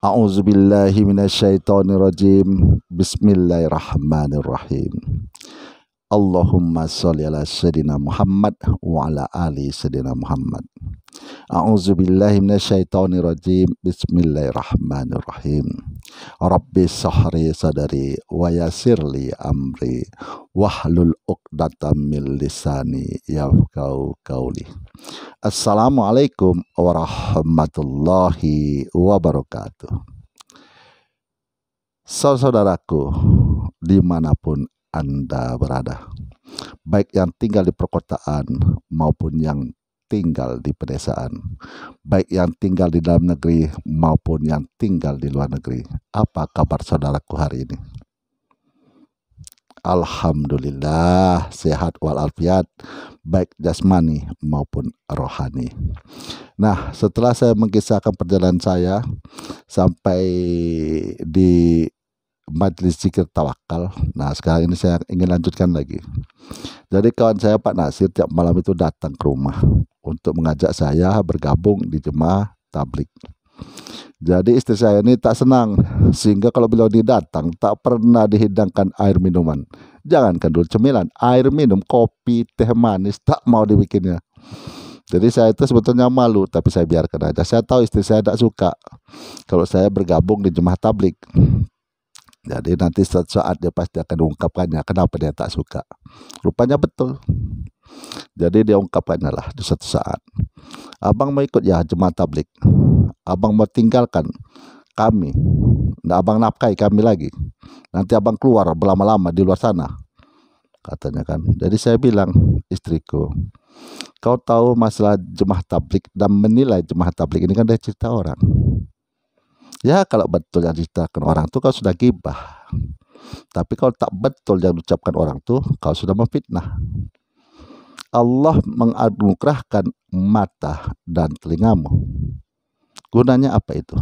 A'udzubillahi minasyaitonirrajim. Bismillahirrahmanirrahim. Allahumma sholli ala sayyidina Muhammad wa ala ali sayyidina Muhammad. A'udzubillahi minasyaitonirrajim. Bismillahirrahmanirrahim. Rabbi shrah sadri wa yassirli amri wahlul 'uqdatam min lisani yafqahu qawli. Assalamualaikum warahmatullahi wabarakatuh. Saudaraku dimanapun Anda berada, baik yang tinggal di perkotaan maupun yang tinggal di pedesaan, baik yang tinggal di dalam negeri maupun yang tinggal di luar negeri. Apa kabar saudaraku hari ini? Alhamdulillah sehat walafiat, baik jasmani maupun rohani. Nah, setelah saya mengisahkan perjalanan saya sampai di Majelis Zikir Tawakal, nah sekarang ini saya ingin lanjutkan lagi. Jadi kawan saya Pak Nasir tiap malam itu datang ke rumah untuk mengajak saya bergabung di jemaah tablik. Jadi istri saya ini tak senang, sehingga kalau beliau datang tak pernah dihidangkan air minuman. Jangankan dulu cemilan, air minum, kopi, teh manis tak mau dibikinnya. Jadi saya itu sebetulnya malu, tapi saya biarkan aja. Saya tahu istri saya tak suka kalau saya bergabung di jemaah tablik. Jadi nanti suatu saat dia pasti akan mengungkapkannya kenapa dia tak suka. Rupanya betul. Jadi dia ungkapkannya lah di suatu saat. Abang mau ikut ya jemaah tablik. Abang mau tinggalkan kami. Nah, abang nafkahi kami lagi. Nanti abang keluar berlama-lama di luar sana, katanya kan. Jadi saya bilang, istriku, kau tahu masalah jemaah tablik dan menilai jemaah tablik ini kan dari cerita orang. Ya kalau betul yang diceritakan orang tuh kau sudah gibah. Tapi kalau tak betul yang diucapkan orang tuh kau sudah memfitnah. Allah menganugerahkan mata dan telingamu. Gunanya apa itu?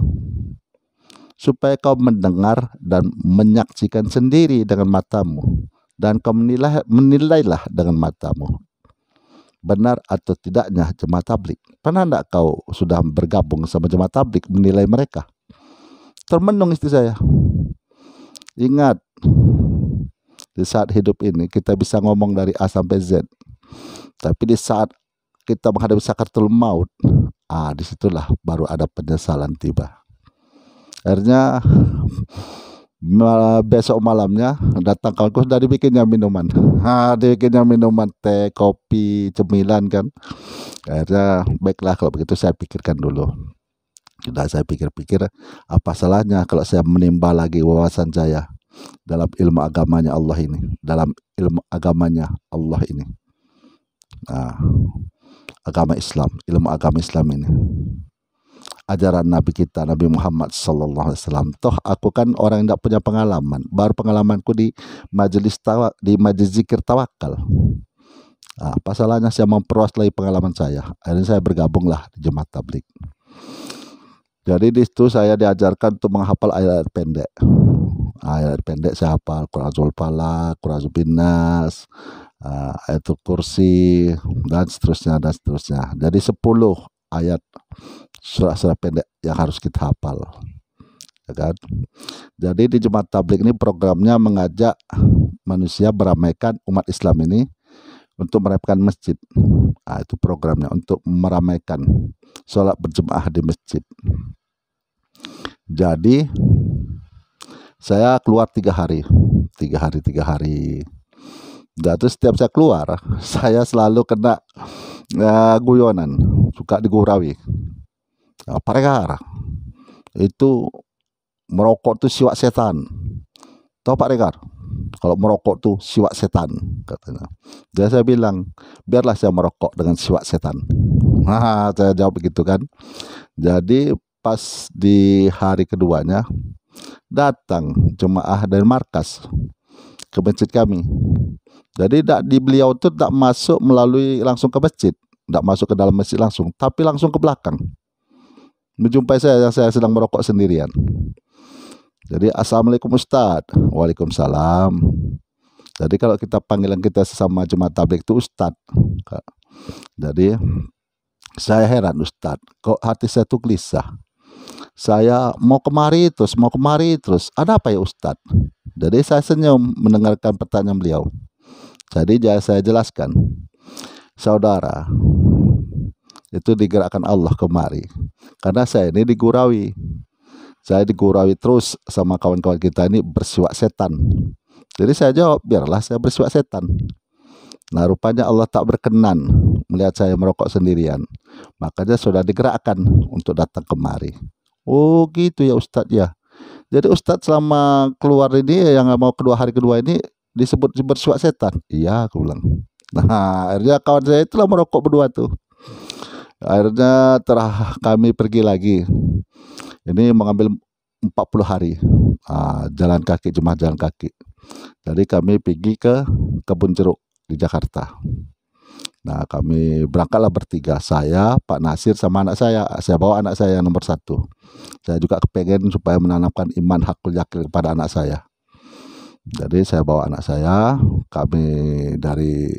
Supaya kau mendengar dan menyaksikan sendiri dengan matamu, dan kau menilailah dengan matamu benar atau tidaknya jemaah tablik. Pernah enggak kau sudah bergabung sama jemaah tablik menilai mereka? Termenung istri saya. Ingat, di saat hidup ini kita bisa ngomong dari A sampai Z, tapi di saat kita menghadapi sakaratul maut, disitulah baru ada penyesalan tiba. Akhirnya besok malamnya datang kawanku, sudah dibikinnya minuman. Dibikinnya minuman, teh, kopi, cemilan kan. Akhirnya baiklah kalau begitu saya pikirkan dulu. Sudah saya pikir-pikir, apa salahnya kalau saya menimba lagi wawasan saya dalam ilmu agamanya Allah ini, dalam ilmu agamanya Allah ini. Agama Islam, ilmu agama Islam ini, ajaran Nabi kita, Nabi Muhammad SAW. Toh aku kan orang yang tidak punya pengalaman, baru pengalamanku di majelis zikir tawakal. Apa salahnya saya memperluas lagi pengalaman saya? Akhirnya saya bergabunglah di jemaah tablik. Jadi di situ saya diajarkan untuk menghafal ayat pendek. Ayat pendek saya hafal, Qur'anul Falaq, Qur'anul Binnas, Ayatul Kursi, dan seterusnya dan seterusnya. Jadi 10 ayat surah-surah pendek yang harus kita hafal, ya kan? Jadi di jemaah tablik ini programnya mengajak manusia meramaikan umat Islam ini untuk meramaikan masjid. Itu programnya untuk meramaikan sholat berjemaah di masjid. Jadi saya keluar 3 hari. Dan terus setiap saya keluar, saya selalu kena guyonan, suka digurawi. Pak Regar, itu merokok tuh siwak setan. Tahu Pak Regar? Kalau merokok tuh siwak setan, katanya. Jadi saya bilang, biarlah saya merokok dengan siwak setan. Saya jawab begitu kan. Jadi pas di hari keduanya datang jemaah dari markas ke masjid kami. Jadi di beliau itu tak masuk melalui langsung ke masjid, tidak masuk ke dalam masjid langsung, tapi langsung ke belakang menjumpai saya yang saya sedang merokok sendirian. Jadi assalamualaikum Ustadz. Waalaikumsalam. Jadi kalau kita panggilan kita sesama jemaah tablik itu Ustadz. Jadi saya heran, Ustadz, kok hati saya tuh gelisah. Saya mau kemari terus. Ada apa ya Ustadz? Jadi saya senyum mendengarkan pertanyaan beliau. Jadi saya jelaskan, saudara, itu digerakkan Allah kemari karena saya ini digurawi. Saya digurawi terus sama kawan-kawan kita ini bersiwak setan. Jadi saya jawab, biarlah saya bersiwak setan. Nah, rupanya Allah tak berkenan melihat saya merokok sendirian. Makanya sudah digerakkan untuk datang kemari. Oh gitu ya Ustadz ya. Jadi Ustadz selama keluar ini yang mau hari kedua ini disebut bersiwak setan. Iya, aku bilang. Nah, akhirnya kawan saya itulah merokok berdua tuh. Akhirnya kami pergi lagi. Ini mengambil 40 hari jalan kaki, jemaah jalan kaki. Jadi kami pergi ke Kebun Jeruk di Jakarta. Nah, kami berangkatlah bertiga, saya, Pak Nasir, sama anak saya. Saya bawa anak saya yang nomor 1. Saya juga kepengen supaya menanamkan iman hakul yakin kepada anak saya. Jadi saya bawa anak saya, kami dari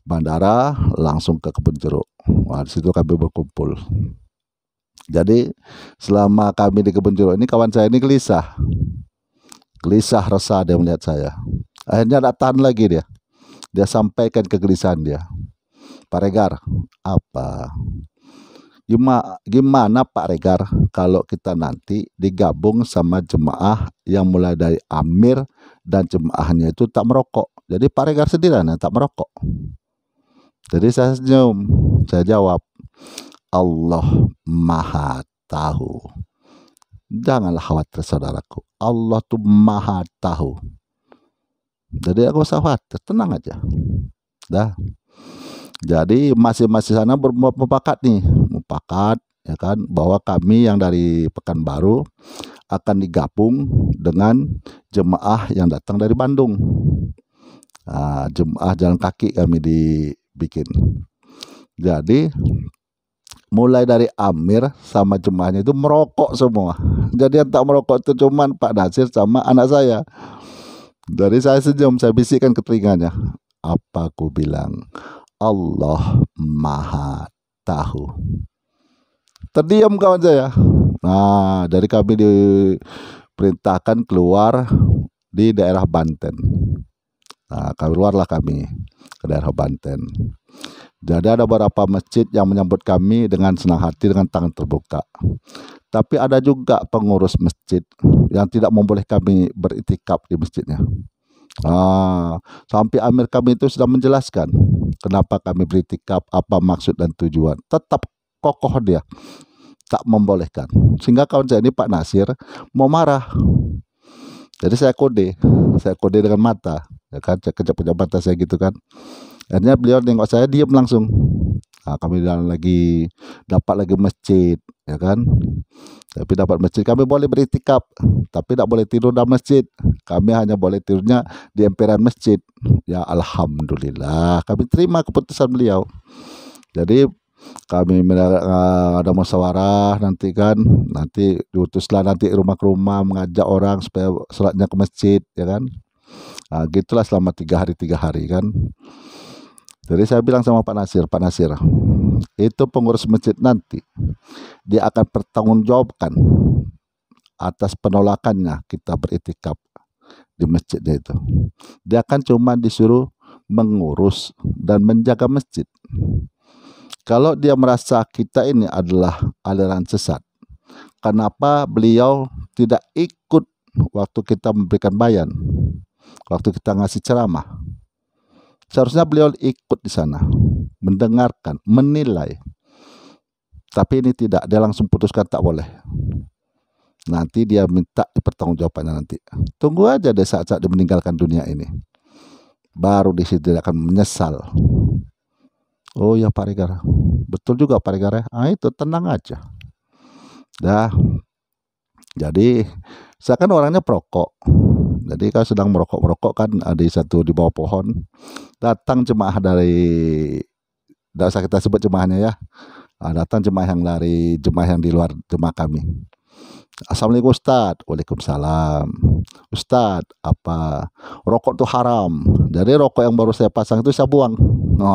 bandara langsung ke Kebun Jeruk. Di situ kami berkumpul. Jadi selama kami di Kebun Jeruk ini, kawan saya ini gelisah resah dia melihat saya. Akhirnya tak tahan lagi dia sampaikan kegelisahan dia. Pak Regar, apa? Gimana Pak Regar kalau kita nanti digabung sama jemaah yang mulai dari amir dan jemaahnya itu tak merokok. Jadi Pak Regar sendirian yang tak merokok. Jadi saya senyum, saya jawab, Allah Maha Tahu. Janganlah khawatir saudaraku, Allah tuh Maha Tahu. Jadi aku usah khawatir, tenang aja. Dah. Jadi masing-masing sana bermufakat ya kan, bahwa kami yang dari Pekanbaru akan digabung dengan jemaah yang datang dari Bandung. Jemaah jalan kaki kami dibikin. Jadi mulai dari amir sama jemaahnya itu merokok semua. Jadi yang tak merokok itu cuman Pak Nasir sama anak saya. Dari saya senyum, saya bisikkan ke telinganya, apa aku bilang, Allah Maha Tahu. Terdiam kawan saya. Nah, dari kami diperintahkan keluar di daerah Banten. Nah, keluarlah kami ke daerah Banten. Jadi ada beberapa masjid yang menyambut kami dengan senang hati, dengan tangan terbuka. Tapi ada juga pengurus masjid yang tidak memboleh kami beritikaf di masjidnya. Sampai amir kami itu sudah menjelaskan kenapa kami beritikaf, apa maksud dan tujuan. Tetap kokoh dia, tak membolehkan. Sehingga kawan saya ini Pak Nasir mau marah. Jadi saya kode dengan mata, ya kan, kejap-kejap mata saya gitu kan. Akhirnya beliau nengok saya, diam langsung. Nah, kami dapat lagi masjid, ya kan. Tapi dapat masjid, kami boleh beritikaf, tapi tidak boleh tidur dalam masjid. Kami hanya boleh tidurnya di emperan masjid. Ya alhamdulillah, kami terima keputusan beliau. Jadi kami ada musyawarah nanti diutuslah nanti rumah ke rumah mengajak orang supaya sholatnya ke masjid, ya kan. Nah, gitulah selama 3 hari kan. Jadi saya bilang sama Pak Nasir, itu pengurus masjid nanti dia akan bertanggungjawabkan atas penolakannya kita beritikaf di masjidnya itu. Dia akan cuma disuruh mengurus dan menjaga masjid. Kalau dia merasa kita ini adalah aliran sesat, kenapa beliau tidak ikut waktu kita memberikan bayan, waktu kita ngasih ceramah? Seharusnya beliau ikut di sana, mendengarkan, menilai. Tapi ini tidak, dia langsung putuskan tak boleh. Nanti dia minta pertanggungjawabannya nanti. Tunggu aja deh saat dia meninggalkan dunia ini. Baru di situ dia akan menyesal. Oh ya Pak Regar, betul juga Pak Regar. Itu tenang aja. Dah. Jadi saya kan orangnya perokok. Jadi kalau sedang merokok kan ada satu di bawah pohon, datang jemaah tidak usah kita sebut jemaahnya ya. Datang jemaah yang di luar jemaah kami. Assalamualaikum Ustadz. Waalaikumsalam. Ustadz, apa rokok itu haram? Jadi rokok yang baru saya pasang itu saya buang.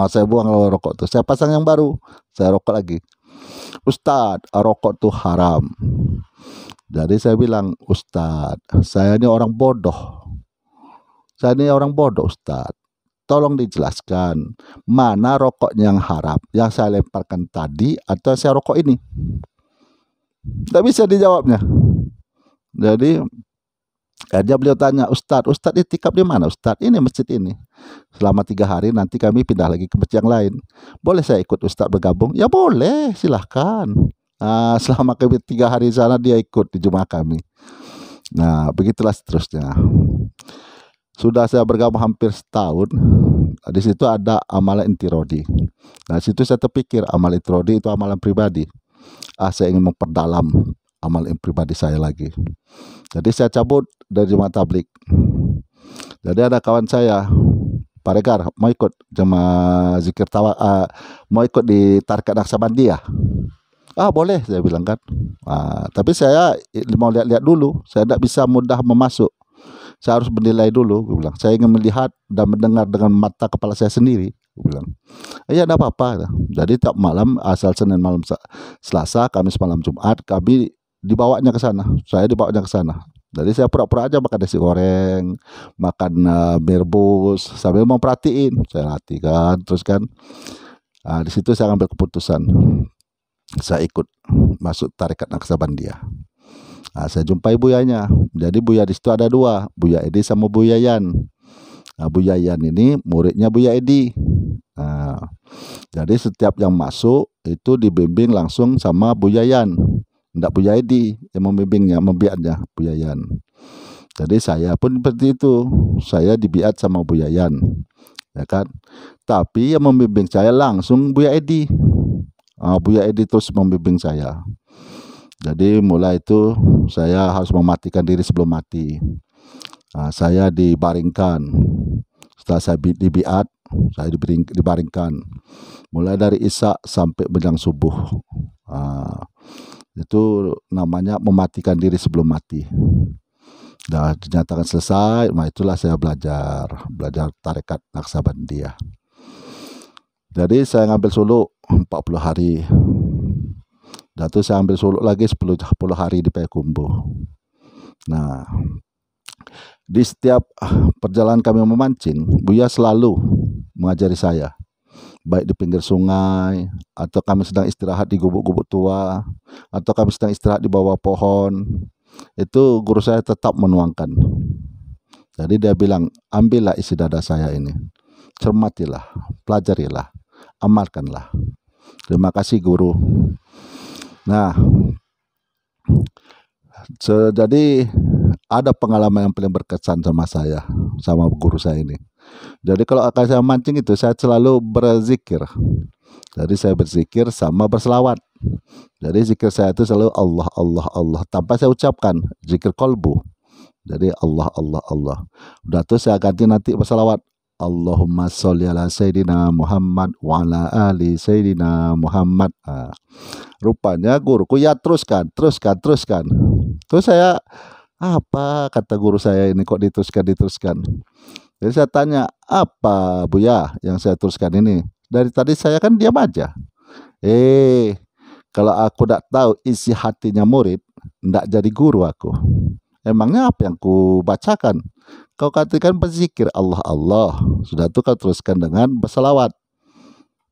Saya buang rokok itu. Saya pasang yang baru, saya rokok lagi. Ustadz, rokok itu haram. Jadi saya bilang, "Ustadz, saya ini orang bodoh. Saya ini orang bodoh, Ustadz. Tolong dijelaskan, mana rokoknya yang haram, yang saya lemparkan tadi atau saya rokok ini?" Tidak bisa dijawabnya. Jadi akhirnya beliau tanya, Ustadz itikaf di mana Ustadz? Ini masjid ini. Selama 3 hari nanti kami pindah lagi ke masjid yang lain. Boleh saya ikut Ustadz bergabung? Ya boleh, silahkan. Nah, selama kami 3 hari di sana dia ikut di jemaah kami. Nah, begitulah seterusnya. Sudah saya bergabung hampir setahun. Di situ ada amalan intirodi. Nah, situ saya terpikir amalan intirodi itu amalan pribadi. Saya ingin memperdalam amalan pribadi saya lagi. Jadi saya cabut dari jemaah tablik. Jadi ada kawan saya, Pak Regar, mau ikut jemaah zikir mau ikut di Tarekat Naksabandia. Boleh, saya bilang kan. Tapi saya mau lihat-lihat dulu. Saya tidak bisa mudah memasuk. Saya harus menilai dulu, gue bilang. Saya ingin melihat dan mendengar dengan mata kepala saya sendiri, gue bilang. Ya, tidak apa-apa. Jadi tiap malam, asal Senin malam Selasa, Kamis malam Jumat, kami dibawanya ke sana. Saya dibawanya ke sana. Jadi saya pura-pura aja makan nasi goreng, makan mie rebus, sambil memperhatiin. Saya latihkan, terus kan. Di situ saya ambil keputusan. Saya ikut masuk Tarekat Naksabandia. Saya jumpai buyanya. Jadi buya di situ ada 2, Buya Edi sama Buya Yan. Buya Yan ini muridnya Buya Edi. Jadi setiap yang masuk itu dibimbing langsung sama Buya Yan. Tidak Buya Edi yang membimbingnya, membiatnya Buya Yan. Jadi saya pun seperti itu. Saya dibiat sama Buya Yan, ya kan. Tapi yang membimbing saya langsung Buya Edi. Buya Edi terus membimbing saya. Jadi mulai itu saya harus mematikan diri sebelum mati. Saya dibaringkan. Setelah saya dibiat, saya dibaringkan. Mulai dari isya sampai menjelang subuh. Itu namanya mematikan diri sebelum mati. Dah dinyatakan selesai, itulah saya belajar Tarekat Naksabandia. Jadi saya ngambil suluk 40 hari. Dan itu saya ambil suluk lagi 10 hari di Payakumbuh. Nah, di setiap perjalanan kami memancing, Buya selalu mengajari saya. Baik di pinggir sungai, atau kami sedang istirahat di gubuk-gubuk tua, atau kami sedang istirahat di bawah pohon. Itu guru saya tetap menuangkan. Jadi dia bilang, ambillah isi dada saya ini. Cermatilah, pelajarilah, amalkanlah. Terima kasih guru. Nah, jadi ada pengalaman yang paling berkesan sama saya, sama guru saya ini. Jadi kalau akan saya mancing itu, saya selalu berzikir. Jadi saya berzikir sama berselawat. Jadi zikir saya itu selalu Allah, Allah, Allah, tanpa saya ucapkan, zikir kolbu. Jadi Allah, Allah, Allah. Udah tuh saya ganti nanti berselawat. Allahumma sholli ala Sayyidina Muhammad wa ala ali Sayyidina Muhammad. Rupanya guruku ya teruskan. Terus saya, apa kata guru saya ini kok diteruskan. Jadi saya tanya, apa Buya yang saya teruskan ini? Dari tadi saya kan diam aja. Kalau aku tidak tahu isi hatinya murid, tidak jadi guru aku. Emangnya apa yang ku bacakan? Kau katakan berzikir Allah Allah. Sudah itu kau teruskan dengan berselawat.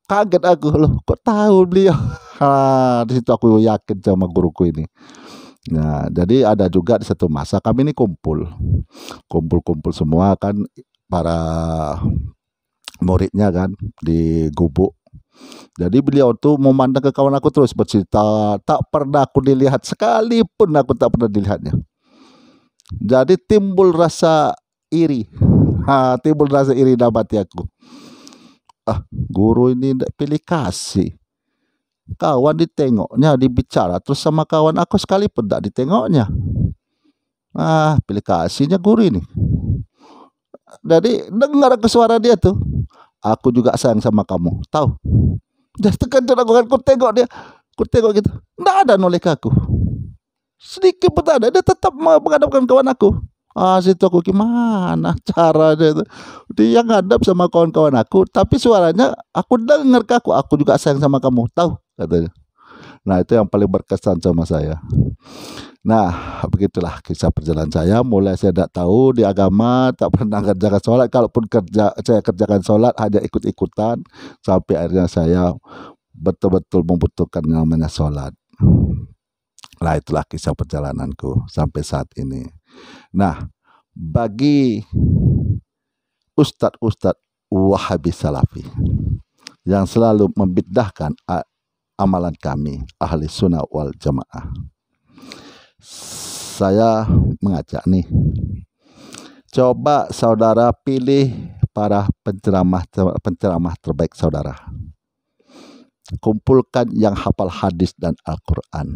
Kaget aku, loh kok tahu beliau. Di situ aku yakin sama guruku ini. Nah, jadi ada juga di satu masa kami ini kumpul semua kan, para muridnya kan di gubuk. Jadi beliau tuh memandang ke kawan aku terus bercerita, tak pernah aku dilihat sekalipun, aku tak pernah dilihatnya. Jadi timbul rasa iri. Timbul rasa iri dalam hati aku. Guru ini tidak pilih kasih. Kawan ditengoknya, dibicara terus sama kawan aku sekalipun tak ditengoknya. Pilih kasihnya guru ini. Jadi dengar ke suara dia tuh, aku juga sayang sama kamu, tahu. Jadi terkejut aku tengok dia, gitu, nggak ada noleh ke aku, sedikit pun tak ada. Dia tetap menghadapkan kawan aku. Situ aku gimana caranya itu. Dia ngadap sama kawan-kawan aku, tapi suaranya aku dengar ke aku juga sayang sama kamu, tahu katanya. Nah itu yang paling berkesan sama saya. Nah, begitulah kisah perjalanan saya. Mulai saya tidak tahu di agama, tak pernah kerjakan sholat. Kalaupun saya kerjakan sholat hanya ikut-ikutan, sampai akhirnya saya betul-betul membutuhkan yang namanya sholat. Nah, itulah kisah perjalananku sampai saat ini. Nah, bagi ustadz-ustadz Wahabi Salafi yang selalu membid'ahkan amalan kami ahli sunnah wal jamaah, saya mengajak nih, coba saudara pilih para penceramah terbaik saudara. Kumpulkan yang hafal hadis dan Al-Quran.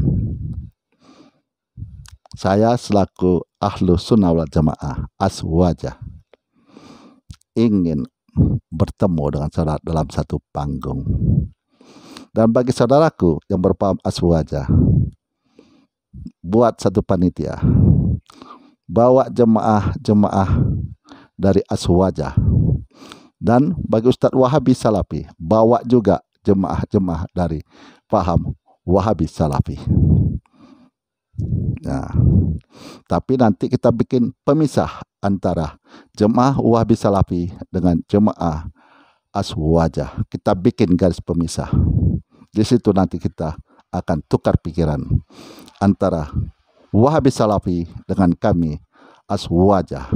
Saya selaku ahlu sunnah wal jamaah aswaja ingin bertemu dengan saudara dalam satu panggung. Dan bagi saudaraku yang berpaham aswaja, buat satu panitia, bawa jemaah dari aswaja. Dan bagi Ustadz Wahabi Salafi, bawa juga jemaah dari paham Wahabi Salafi. Nah, tapi nanti kita bikin pemisah antara jemaah Wahabi Salafi dengan jemaah aswaja. Kita bikin garis pemisah. Di situ nanti kita akan tukar pikiran antara Wahabi Salafi dengan kami aswaja.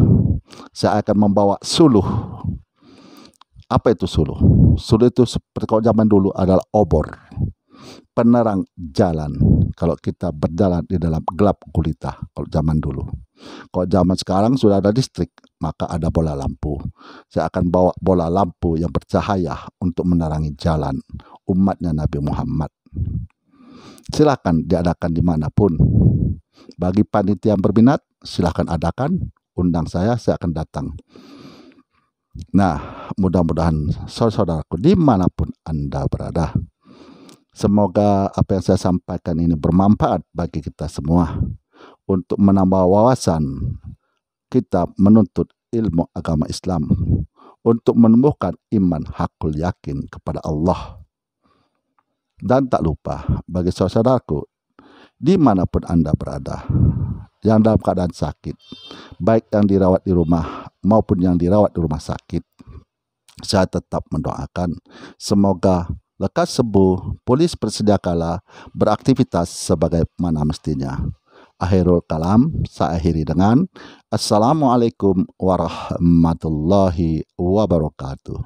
Saya akan membawa suluh. Apa itu suluh? Suluh itu seperti kalau zaman dulu adalah obor, penerang jalan kalau kita berjalan di dalam gelap gulita kalau zaman dulu. Kalau zaman sekarang sudah ada listrik, maka ada bola lampu. Saya akan bawa bola lampu yang bercahaya untuk menerangi jalan umatnya Nabi Muhammad. Silakan diadakan dimanapun. Bagi panitia yang berminat, silakan adakan, undang saya akan datang. Nah, mudah-mudahan saudara-saudaraku dimanapun Anda berada, semoga apa yang saya sampaikan ini bermanfaat bagi kita semua untuk menambah wawasan kita menuntut ilmu agama Islam, untuk menumbuhkan iman hakul yakin kepada Allah. Dan tak lupa bagi saudaraku dimanapun Anda berada, yang dalam keadaan sakit, baik yang dirawat di rumah maupun yang dirawat di rumah sakit, saya tetap mendoakan semoga lekas sembuh, pulih bersedia kala beraktivitas sebagaimana mestinya. Akhirul kalam, saya akhiri dengan Assalamualaikum warahmatullahi wabarakatuh.